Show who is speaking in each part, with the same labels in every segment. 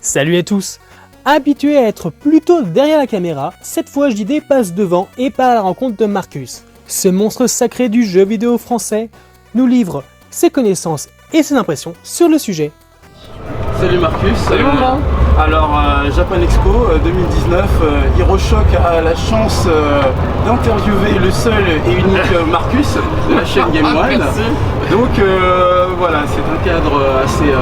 Speaker 1: Salut à tous! Habitué à être plutôt derrière la caméra, cette fois JD passe devant et part à la rencontre de Marcus. Ce monstre sacré du jeu vidéo français nous livre ses connaissances et ses impressions sur le sujet.
Speaker 2: Salut Marcus.
Speaker 3: Salut mon grand.
Speaker 2: Alors Japan Expo 2019, HeroShock a la chance d'interviewer le seul et unique Marcus de la chaîne Game One.
Speaker 3: Merci.
Speaker 2: Donc voilà, c'est un cadre assez...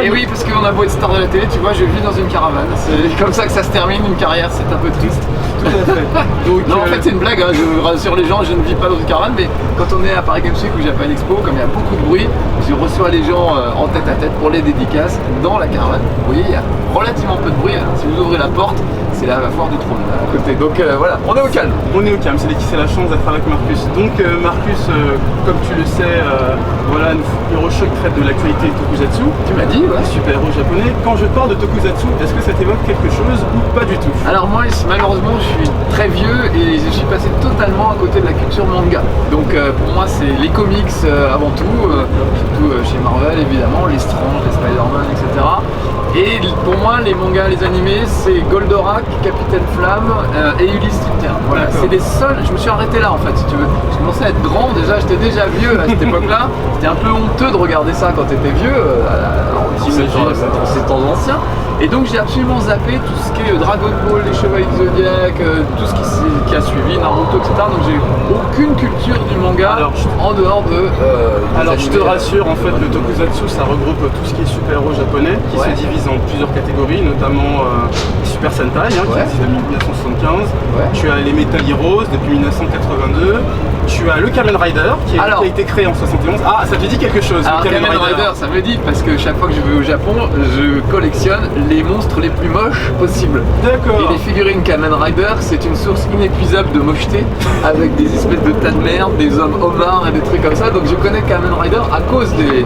Speaker 3: Et oui, parce qu'on a beau être star de la télé, tu vois, je vis dans une caravane. C'est comme ça que ça se termine, une carrière, c'est un peu triste.
Speaker 2: Tout à fait. Donc,
Speaker 3: non, en fait, c'est une blague, hein. Je rassure les gens, je ne vis pas dans une caravane, mais quand on est à Paris Games Week ou Japan Expo, comme il y a beaucoup de bruit, je reçois les gens en tête à tête pour les dédicaces dans la caravane. Vous voyez, il y a relativement peu de bruit. Alors, si vous ouvrez la porte, c'est la foire du trône là, à côté. Donc voilà, on est au calme.
Speaker 2: On est au calme, c'est la chance d'être avec Marcus. Donc Marcus, comme tu le sais, voilà, HeroShock traite de l'actualité Tokusatsu.
Speaker 3: Tu m'as dit, ouais.
Speaker 2: Super-héros japonais. Quand je parle de Tokusatsu, est-ce que ça t'évoque quelque chose ou pas du tout?
Speaker 3: Alors moi, malheureusement, je suis très vieux et je suis passé totalement à côté de la culture manga. Donc pour moi, c'est les comics avant tout, surtout chez Marvel évidemment, les Strange, les Spider-Man, etc. Et pour moi, les mangas, les animés, c'est Goldorak, Capitaine Flamme et Ulysse Tritier. Voilà, c'est les seuls. Je me suis arrêté là en fait, si tu veux. Je commençais à être grand déjà, j'étais déjà vieux à cette époque-là. C'était un peu honteux de regarder ça quand t'étais vieux. C'est temps ancien. Et donc j'ai absolument zappé tout ce qui est Dragon Ball, les Chevaliers du Zodiac, tout ce qui a suivi, Naruto, etc. Donc j'ai aucune culture du manga en dehors de...
Speaker 2: alors je te rassure, en fait le Tokusatsu ça regroupe tout ce qui est super-héros japonais qui se divise en plusieurs catégories, notamment Super Sentai qui existe depuis 1975, tu as les Metal Heroes depuis 1982, tu as le Kamen Rider qui a été créé en 71. Ah, ça te dit quelque chose?
Speaker 3: Alors Kamen Rider, ça me dit parce que chaque fois que je vais au Japon, je collectionne les monstres les plus moches possibles.
Speaker 2: D'accord.
Speaker 3: Et les figurines Kamen Rider, c'est une source inépuisable de mocheté avec des espèces de tas de merde, des hommes homards et des trucs comme ça. Donc je connais Kamen Rider à cause des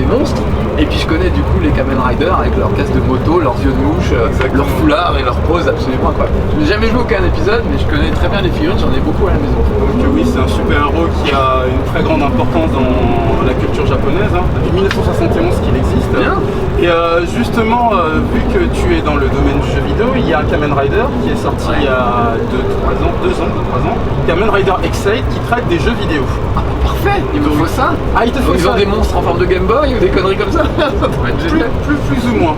Speaker 3: monstres. Et puis je connais du coup les Kamen Rider avec leur casque de moto, leurs yeux de mouche, leur foulard et leur pose absolument incroyable. Je n'ai jamais joué aucun épisode, mais je connais très bien les figurines, j'en ai beaucoup à la maison.
Speaker 2: Donc oui, c'est un super-héros qui a une très grande importance dans la culture japonaise, depuis 1971 qu'il existe.
Speaker 3: Bien.
Speaker 2: Et justement, vu que tu es dans le domaine du jeu vidéo, il y a Kamen Rider qui est sorti il y a 2-3 ans, Kamen Rider X8 qui traite des jeux vidéo.
Speaker 3: Ah, parfait, il me faut ça.
Speaker 2: Ah, il te faut ça.
Speaker 3: Ils ont des monstres en forme de Game Boy ou des conneries comme ça.
Speaker 2: Plus ou moins.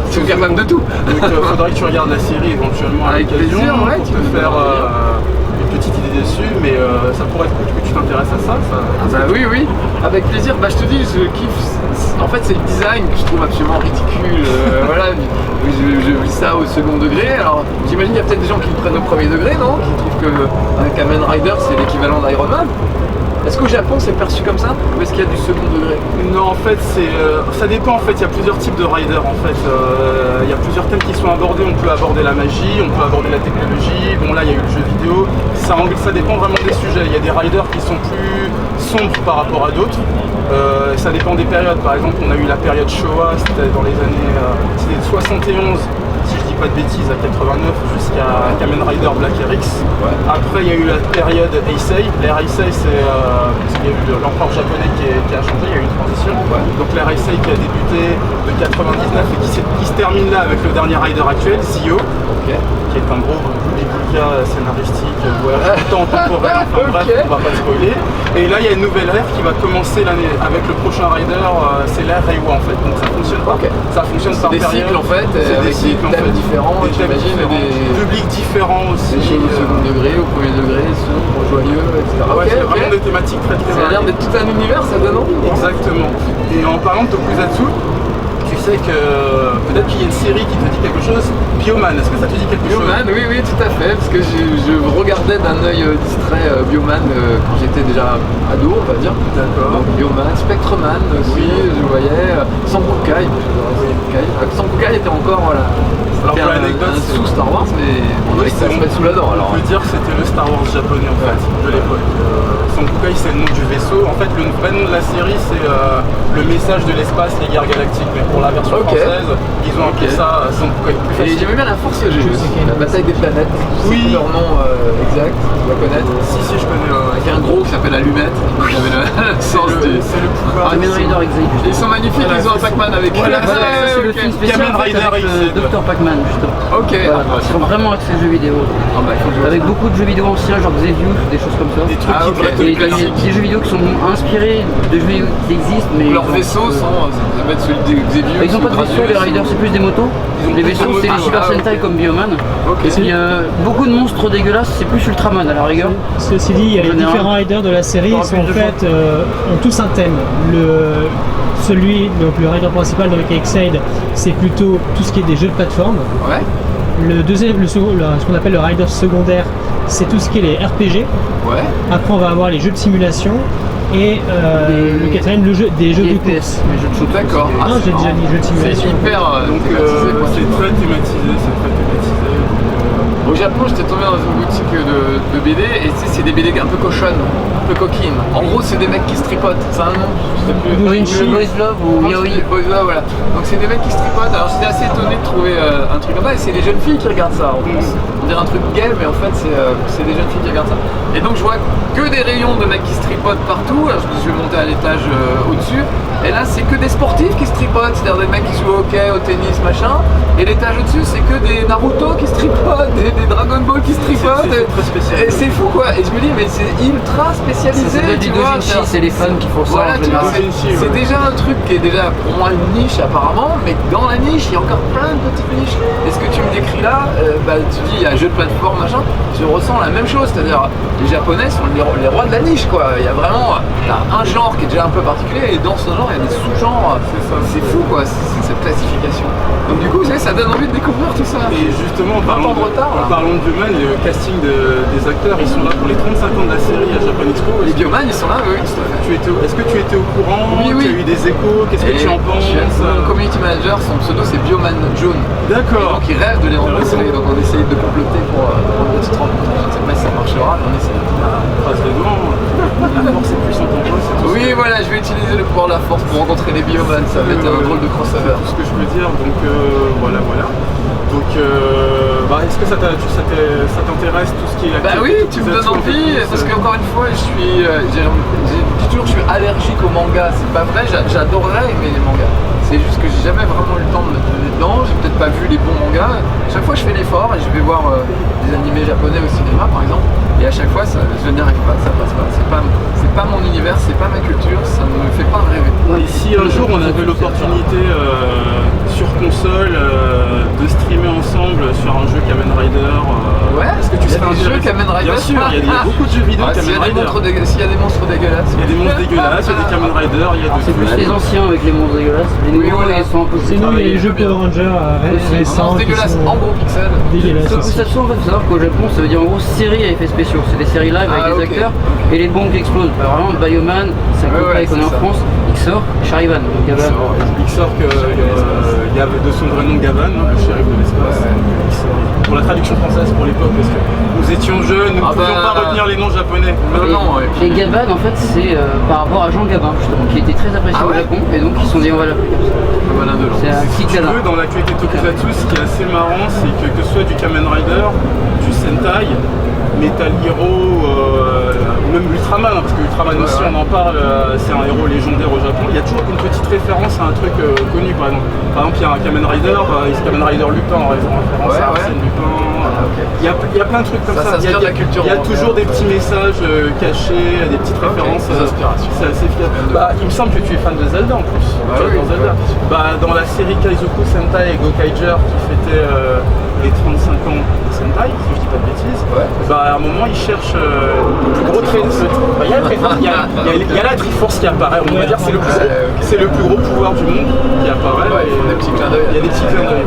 Speaker 3: Ils sont capables de tout.
Speaker 2: Donc il faudrait que tu regardes la série éventuellement
Speaker 3: avec plaisir, ouais,
Speaker 2: tu peux faire une petite idée dessus, mais ça pourrait être cool que tu t'intéresses à ça.
Speaker 3: Bah oui, avec plaisir. Bah je te dis, je kiffe. En fait, c'est le design que je trouve absolument ridicule. Voilà, je vis ça au second degré. Alors j'imagine qu'il y a peut-être des gens qui le prennent au premier degré, non? Qui trouvent qu'un Kamen Rider c'est l'équivalent d'Iron Man. Est-ce qu'au Japon c'est perçu comme ça ou est-ce qu'il y a du second degré?
Speaker 2: Non, en fait ça dépend. En fait, il y a plusieurs types de riders. En fait, il y a plusieurs thèmes qui sont abordés. On peut aborder la magie, on peut aborder la technologie. Bon, là il y a eu le jeu vidéo. Ça dépend vraiment des sujets. Il y a des riders qui sont plus sombres par rapport à d'autres. Ça dépend des périodes. Par exemple, on a eu la période Showa, c'était dans les années 71. Si je dis pas de bêtises, à 89 jusqu'à Kamen Rider Black RX. Après il y a eu la période Heisei. L'ère Heisei c'est parce qu'il y a eu l'empereur japonais qui a changé, il y a eu une transition. Donc l'ère Heisei qui a débuté de 99 et qui se termine là avec le dernier Rider actuel, Zio, qui est un gros publica scénaristique, temps temporel, enfin bref, on va pas spoiler. Et là il y a une nouvelle ère qui va commencer l'année avec le prochain Rider, c'est l'ère Reiwa en fait. Donc ça fonctionne pas. Ça fonctionne par
Speaker 3: des cycles en fait, avec des thèmes différents, j'imagine, des
Speaker 2: publics différents aussi.
Speaker 3: Des choses au second degré, au premier degré, sombre, joyeux, etc.
Speaker 2: C'est vraiment des thématiques très très
Speaker 3: Ça a l'air d'être tout un univers, ça donne envie.
Speaker 2: Exactement. Et en parlant de Tokusatsu, tu sais que peut-être qu'il y a une série qui te dit quelque chose. Bioman, est-ce que ça te dit quelque chose?
Speaker 3: Bioman, oui, tout à fait, parce que je regardais d'un œil distrait Bioman quand j'étais déjà ado, on va dire.
Speaker 2: D'accord.
Speaker 3: Donc Bioman, Spectreman aussi, je voyais. Sambukai, Sambukai était encore, voilà.
Speaker 2: Alors pour l'anecdote,
Speaker 3: c'est sous Star Wars, mais on dirait que ça se met sous la dent.
Speaker 2: On peut dire que c'était le Star Wars japonais en fait, de l'époque. Sambukai c'est le nom du vaisseau. En fait, le vrai nom de la série c'est le message de l'espace, les guerres galactiques. Mais pour la version française, ils ont appelé ça Sambukai.
Speaker 3: Et j'aimais bien la Force G, la bataille des planètes.
Speaker 2: Oui.
Speaker 3: Leur nom exact, tu dois connaître.
Speaker 2: Si, je connais.
Speaker 3: fait un gros qui s'appelle Allumette. Il avait le sens du.
Speaker 2: C'est le pouvoir.
Speaker 4: Kamen Rider Exhibit.
Speaker 3: Ils sont magnifiques,
Speaker 2: Voilà,
Speaker 3: ils ont un
Speaker 2: c'est-
Speaker 3: Pac-Man avec.
Speaker 2: Voilà,
Speaker 4: Voilà, ça, c'est le film spécial
Speaker 2: Kamen
Speaker 4: en fait,
Speaker 2: Rider
Speaker 4: avec
Speaker 2: Exhibit.
Speaker 4: Dr Pac-Man justement.
Speaker 3: Ok.
Speaker 4: Voilà,
Speaker 3: Ah,
Speaker 4: ils sont vraiment axés jeux vidéo.
Speaker 3: bah, il faut que je vois
Speaker 4: Avec
Speaker 3: ça.
Speaker 4: beaucoup de jeux vidéo anciens, genre Xevious, des choses comme ça.
Speaker 2: Des trucs
Speaker 3: Ah,
Speaker 2: qui
Speaker 3: ok.
Speaker 2: devraient te
Speaker 4: Et
Speaker 2: plaire.
Speaker 4: des jeux vidéo qui sont inspirés de jeux vidéo qui existent, mais
Speaker 3: Leurs vaisseaux sont. Ça doit être celui des Xevious.
Speaker 4: ils ont pas de vaisseaux, les Riders, c'est plus des motos.
Speaker 2: ont
Speaker 4: Les
Speaker 2: plus de
Speaker 4: vaisseaux, c'est
Speaker 2: motos.
Speaker 4: les Super
Speaker 3: Ah,
Speaker 4: Sentai
Speaker 3: ok.
Speaker 4: comme Bioman.
Speaker 3: Ok.
Speaker 4: Et il y a beaucoup de monstres dégueulasses, c'est plus Ultraman à la rigueur.
Speaker 1: Ceci dit, il y a les
Speaker 4: Général.
Speaker 1: différents riders de la série, ils sont en
Speaker 4: plus de
Speaker 1: fait, ont tous un thème. Donc le rider principal, donc Exade, c'est plutôt tout ce qui est des jeux de plateforme.
Speaker 3: Ouais.
Speaker 1: Le deuxième, ce qu'on appelle le rider secondaire, c'est tout ce qui est les RPG.
Speaker 3: Ouais.
Speaker 1: Après, on va avoir les jeux de simulation. Et le quatrième, des jeux de
Speaker 4: Les
Speaker 1: course.
Speaker 4: FPS, les jeux de shoot.
Speaker 3: D'accord.
Speaker 4: aussi.
Speaker 3: Ah,
Speaker 1: Non, j'ai
Speaker 3: c'est
Speaker 1: déjà dit jeux de
Speaker 3: C'est
Speaker 1: simulation.
Speaker 3: hyper.
Speaker 2: Donc
Speaker 3: thématisé, quoi.
Speaker 2: c'est très thématisé, c'est très thématisé.
Speaker 3: Au Japon, j'étais tombé dans une boutique de BD et tu sais, c'est des BD un peu cochonnes, un peu coquines. En gros, c'est des mecs qui se tripotent. C'est un nom, je sais plus.
Speaker 1: Doujinshi.
Speaker 4: Boys Love ou Yaoi.
Speaker 3: Voilà. Donc c'est des mecs qui se tripotent. Alors j'étais assez étonné de trouver un truc comme ça. Et c'est des jeunes filles qui regardent ça. On dirait un truc gay, mais en fait c'est des jeunes filles qui regardent ça. Et donc je vois que des rayons de mecs qui se tripotent partout. Alors je vais monter à l'étage au-dessus. Et là c'est que des sportifs qui se tripotent, c'est-à-dire des mecs qui jouent au hockey, au tennis, machin. Et l'étage au-dessus c'est que des Naruto qui se tripotent, des Dragon Ball qui se tripotent.
Speaker 2: C'est très spécial.
Speaker 3: Et c'est fou quoi. Et je me dis mais c'est ultra
Speaker 4: Ça
Speaker 3: spécialisé.
Speaker 4: s'appelle du
Speaker 3: tu vois,
Speaker 4: Doujinshi, c'est les fans qui font ça
Speaker 3: voilà,
Speaker 4: en
Speaker 3: tu vois,
Speaker 4: général.
Speaker 2: Doujinshi,
Speaker 3: c'est
Speaker 2: ouais.
Speaker 3: déjà un truc qui est déjà pour moi une niche apparemment, mais dans la niche il y a encore plein de petites niches. Et ce que tu me décris là, tu dis il y a un jeu de plateforme machin, je ressens la même chose, c'est-à-dire les Japonais sont les rois de la niche quoi. Il y a vraiment un genre qui est déjà un peu particulier et dans ce genre il y a des sous-genres, c'est fou quoi, c'est cette classification. Donc du coup ça donne envie de découvrir tout ça.
Speaker 2: Et justement, en parlant
Speaker 3: de retard, là.
Speaker 2: en parlant de Bioman, le casting des acteurs, ils sont là pour les 35 ans de la série à Japan Expo.
Speaker 3: Les Bioman ils sont là, oui, tout à fait.
Speaker 2: Est-ce que tu étais au courant?
Speaker 3: Oui, oui.
Speaker 2: Tu as eu des échos? Qu'est-ce que
Speaker 3: Et
Speaker 2: tu en penses?
Speaker 3: mon community manager, son pseudo c'est Bioman Jaune. Et
Speaker 2: D'accord.
Speaker 3: donc il rêve de les rencontrer, donc on essaye de comploter pour une petite rencontre. Je ne sais pas si ça marchera, mais on essaie.
Speaker 2: Croise les doigts. La force est puissante en toi, c'est tout.
Speaker 3: Oui voilà, je vais utiliser le pouvoir de la force pour rencontrer les Bioman, ça va être un drôle de crossover.
Speaker 2: Tout ce que je peux dire, donc voilà. Donc, est-ce que ça t'intéresse tout ce qui est
Speaker 3: Bah
Speaker 2: actualité,
Speaker 3: oui,
Speaker 2: toutes
Speaker 3: tu
Speaker 2: les
Speaker 3: me donnes
Speaker 2: actions un peu
Speaker 3: envie,
Speaker 2: plus,
Speaker 3: parce qu'encore une fois, je suis, j'ai dit toujours que je suis allergique aux mangas, c'est pas vrai, j'adorerais aimer les mangas. C'est juste que j'ai jamais vraiment eu le temps de me donner dedans, j'ai peut-être pas vu les bons mangas. Chaque fois je fais l'effort et je vais voir des animés japonais au cinéma par exemple, et à chaque fois je n'y arrive pas, ça passe pas. C'est pas mon univers, c'est pas ma culture, ça ne me fait pas rêver.
Speaker 2: Et si un jour on avait l'opportunité sur console de streamer ensemble sur un jeu Kamen Rider,
Speaker 3: Ouais,
Speaker 2: est-ce que tu
Speaker 3: il y a
Speaker 2: serais
Speaker 3: des jeux
Speaker 2: intéressé?
Speaker 3: Kamen Rider.
Speaker 2: Bien sûr, il y a beaucoup de jeux vidéo
Speaker 3: Ah,
Speaker 2: Kamen
Speaker 3: s'il y a des
Speaker 2: Rider.
Speaker 3: s'il y a des monstres dégueulasses.
Speaker 2: Il y a des monstres dégueulasses, il y a des Kamen Rider, il y a de
Speaker 4: C'est plus
Speaker 2: tout.
Speaker 4: les anciens avec les monstres dégueulasses. Les nouveaux,
Speaker 3: voilà.
Speaker 4: ils sont un peu plus.
Speaker 1: C'est nous, il y a
Speaker 2: travailler,
Speaker 1: les jeux
Speaker 3: bien.
Speaker 1: Power Rangers récents
Speaker 3: Monstres
Speaker 1: qui
Speaker 3: dégueulasses
Speaker 1: sont
Speaker 3: en gros pixels.
Speaker 1: dégueulasses aussi.
Speaker 4: Tokusatsu, en fait, faut savoir qu'au Japon, ça veut dire en gros série à effets spéciaux. C'est des séries live avec
Speaker 3: Ah,
Speaker 4: des
Speaker 3: ok.
Speaker 4: acteurs et les bombes qui explosent. Par exemple, Bioman, c'est un
Speaker 3: Ouais,
Speaker 4: peu
Speaker 3: ouais,
Speaker 4: qu'on est en
Speaker 3: c'est ça.
Speaker 4: France, Xor, Charivan. Donc, il y avait-
Speaker 2: Il sort que il y avait de son vrai nom Gavan, le shérif de l'espace. Pour la traduction française pour l'époque, parce que nous étions jeunes, nous ne
Speaker 3: Ah
Speaker 2: pouvions
Speaker 3: bah,
Speaker 2: pas retenir les noms japonais.
Speaker 3: Non, ouais.
Speaker 4: Et Gaban, en fait, c'est par rapport à Jean Gabin, justement, qui était très apprécié
Speaker 3: Ah
Speaker 4: au
Speaker 3: ouais.
Speaker 4: Japon, et donc ils se sont dit on va l'appeler comme ça.
Speaker 3: Voilà de
Speaker 4: C'est un petit
Speaker 2: Si tu
Speaker 4: câlin.
Speaker 2: veux, dans l'actualité Tokusatsu, ce qui est assez marrant, c'est que ce soit du Kamen Rider, du Sentai, Metal Hero, ou même Ultraman, parce que Ultraman
Speaker 3: Ouais,
Speaker 2: aussi
Speaker 3: ouais.
Speaker 2: on en parle, c'est un héros légendaire au Japon. Il y a toujours une petite référence à un truc connu, par exemple. Par exemple, il y a un Kamen Rider, Kamen Rider Lupin en référence
Speaker 3: Ouais,
Speaker 2: à
Speaker 3: ouais.
Speaker 2: Arsène Lupin.
Speaker 3: ok.
Speaker 2: Il y a plein de trucs comme
Speaker 3: Ça
Speaker 2: ça.
Speaker 3: s'inspire de la culture
Speaker 2: Il y a
Speaker 3: mondiale.
Speaker 2: toujours des petits messages cachés, des petites références.
Speaker 3: des inspirations.
Speaker 2: C'est assez fiable. Il me semble que tu es fan de Zelda en plus.
Speaker 3: Bah
Speaker 2: Tu
Speaker 3: oui,
Speaker 2: adores Zelda. Dans la série Kaizoku Sentai et Gokaiger qui fêtait les 35 ans de Sentai, si je dis pas de bêtises,
Speaker 3: Ouais.
Speaker 2: à un moment ils cherchent le plus gros trait. Il y a la Triforce, il y a la Triforce qui apparaît, on va dire c'est le plus gros,
Speaker 3: ok.
Speaker 2: c'est le plus gros pouvoir du monde qui apparaît.
Speaker 3: Ouais, ils font des petits clins d'œil.
Speaker 2: Il y a des petits clins d'œil.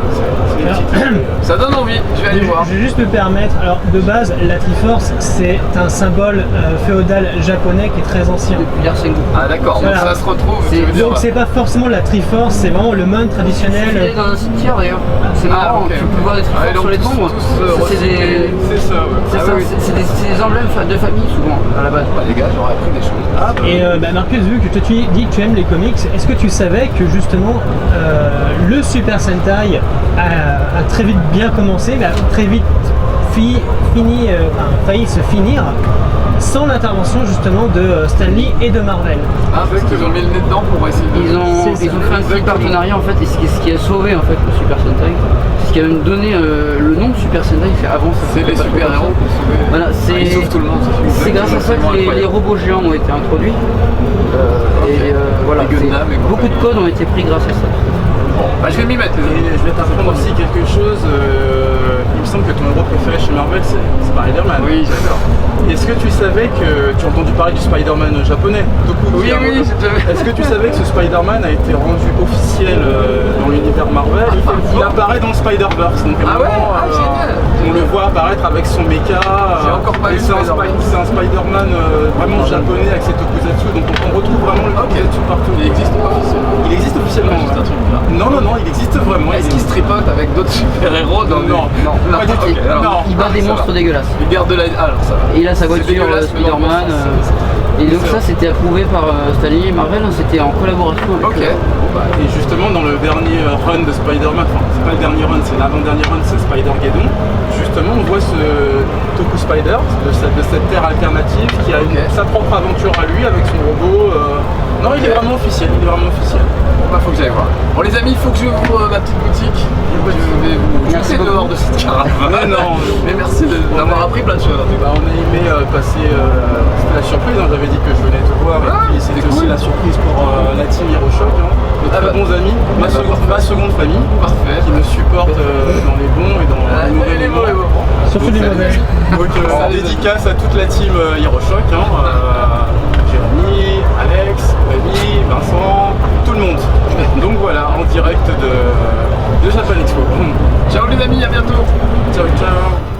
Speaker 2: C'est des petits clins d'œil.
Speaker 3: Ça donne envie, je vais aller
Speaker 1: Je
Speaker 3: voir.
Speaker 1: vais juste me permettre, alors de base, la Triforce, c'est un symbole féodal japonais qui est très ancien.
Speaker 4: Depuis l'Arsengo.
Speaker 3: Ah d'accord, donc
Speaker 1: Voilà.
Speaker 3: ça se retrouve.
Speaker 4: C'est-
Speaker 3: tu veux dire,
Speaker 1: Donc c'est pas forcément la Triforce, c'est vraiment le monde
Speaker 4: Il
Speaker 1: traditionnel.
Speaker 4: est dans un cimetière d'ailleurs. C'est
Speaker 3: Ah,
Speaker 4: marrant,
Speaker 3: ok.
Speaker 4: tu peux voir des
Speaker 3: Ouais,
Speaker 4: triforces
Speaker 3: donc
Speaker 4: sur les
Speaker 3: tous-
Speaker 4: tombes.
Speaker 3: tous,
Speaker 4: Ça, c'est des.
Speaker 2: C'est ça, ouais.
Speaker 4: C'est
Speaker 3: Ah
Speaker 4: ça,
Speaker 3: oui.
Speaker 4: c'est des emblèmes de famille souvent à la base.
Speaker 3: Bah, les gars, j'aurais appris des choses.
Speaker 1: Et Marcus, vu que toi, tu dis que tu aimes les comics, est-ce que tu savais que justement le Super Sentai a très vite bien commencé, mais a très vite failli se finir sans l'intervention justement de Stan Lee et de Marvel.
Speaker 3: Ah, parce qu'ils ont mis le nez dedans pour essayer de...
Speaker 4: Ils ont
Speaker 1: C'est ça.
Speaker 4: fait un petit partenariat en fait, et ce qui a sauvé en fait le Super Sentai, ce qui a même donné le nom de Super Sentai, c'est avant ça.
Speaker 3: C'est les super-héros pour sauver...
Speaker 4: Voilà,
Speaker 3: Ils sauvent tout le monde.
Speaker 4: c'est grâce à ça que les
Speaker 3: incroyable.
Speaker 4: robots géants ont été introduits. Voilà,
Speaker 3: Les Gundam et
Speaker 4: beaucoup de codes ont été pris grâce à ça.
Speaker 3: Bah, je vais m'y mettre, les amis.
Speaker 2: Et je vais t'apprendre aussi quelque chose. Il me semble que ton héros préféré chez Marvel, c'est Spider-Man.
Speaker 3: Oui, j'adore.
Speaker 2: Est-ce que tu savais que tu as entendu parler du Spider-Man japonais, Toku
Speaker 3: Oui,
Speaker 2: Kiyama?
Speaker 3: oui, j'ai déjà vu.
Speaker 2: Est-ce que tu savais que ce Spider-Man a été rendu officiel dans l'univers Marvel? Il apparaît dans le Spider-Verse. Donc
Speaker 3: Ah ouais?
Speaker 2: vraiment,
Speaker 3: Ah, génial.
Speaker 2: on le voit apparaître avec son mecha.
Speaker 3: J'ai encore pas
Speaker 2: et
Speaker 3: vu
Speaker 2: c'est un,
Speaker 3: Spider-Man.
Speaker 2: c'est un Spider-Man vraiment japonais avec ses tokusatsu. Donc on retrouve vraiment le tokusatsu partout.
Speaker 3: Il existe pas officiellement.
Speaker 2: Il existe officiellement.
Speaker 3: Juste un
Speaker 2: ouais.
Speaker 3: truc là.
Speaker 2: Non, il existe vraiment.
Speaker 3: Est-ce qu'ils se tripotent avec d'autres super-héros dans
Speaker 2: Non,
Speaker 3: des...
Speaker 2: pas du tout.
Speaker 3: ok, alors,
Speaker 2: Non.
Speaker 4: Il bat des
Speaker 3: ça
Speaker 4: monstres
Speaker 3: va.
Speaker 4: dégueulasses.
Speaker 3: Il garde de la... Alors ça va.
Speaker 4: Et il a sa
Speaker 3: C'est
Speaker 4: voiture
Speaker 3: dégueulasse, mais dans le bon
Speaker 4: Spider-Man.
Speaker 3: sens,
Speaker 4: Et donc
Speaker 2: C'est
Speaker 4: ça
Speaker 2: vrai.
Speaker 4: c'était approuvé par Stan Lee et Marvel, hein, c'était en collaboration avec
Speaker 3: Ok.
Speaker 2: Et justement dans le dernier run de Spider-Man, enfin c'est pas le dernier run, c'est l'avant-dernier run, c'est Spider-Geddon. Justement on voit ce Toku Spider de cette terre alternative qui a sa propre aventure à lui avec son robot. Non il est vraiment officiel,
Speaker 3: Bon bah faut que j'aille voir. Bon les amis, il faut que je ouvre ma petite boutique. Je vais vous jeter dehors de cette caravane.
Speaker 2: Mais non.
Speaker 3: Mais merci d'avoir appris plein de choses.
Speaker 2: Bah, on a aimé passer, c'était la surprise, hein, j'avais dit que je venais te voir et puis c'était
Speaker 3: c'était
Speaker 2: aussi
Speaker 3: cool.
Speaker 2: la surprise pour la team Hiroshok, hein, de très bons amis, ma seconde famille,
Speaker 3: Parfait.
Speaker 2: qui me supporte dans les bons et dans les mauvais
Speaker 3: les
Speaker 2: moments.
Speaker 3: mauvais moments.
Speaker 1: Surtout les mauvais.
Speaker 2: Donc dédicace à toute la team Hiroshok, hein, Jérémy, Alex, Rémi, Vincent, tout le monde. Donc voilà, en direct de Japan Expo.
Speaker 3: Ciao les amis, à bientôt.
Speaker 2: Ciao ciao.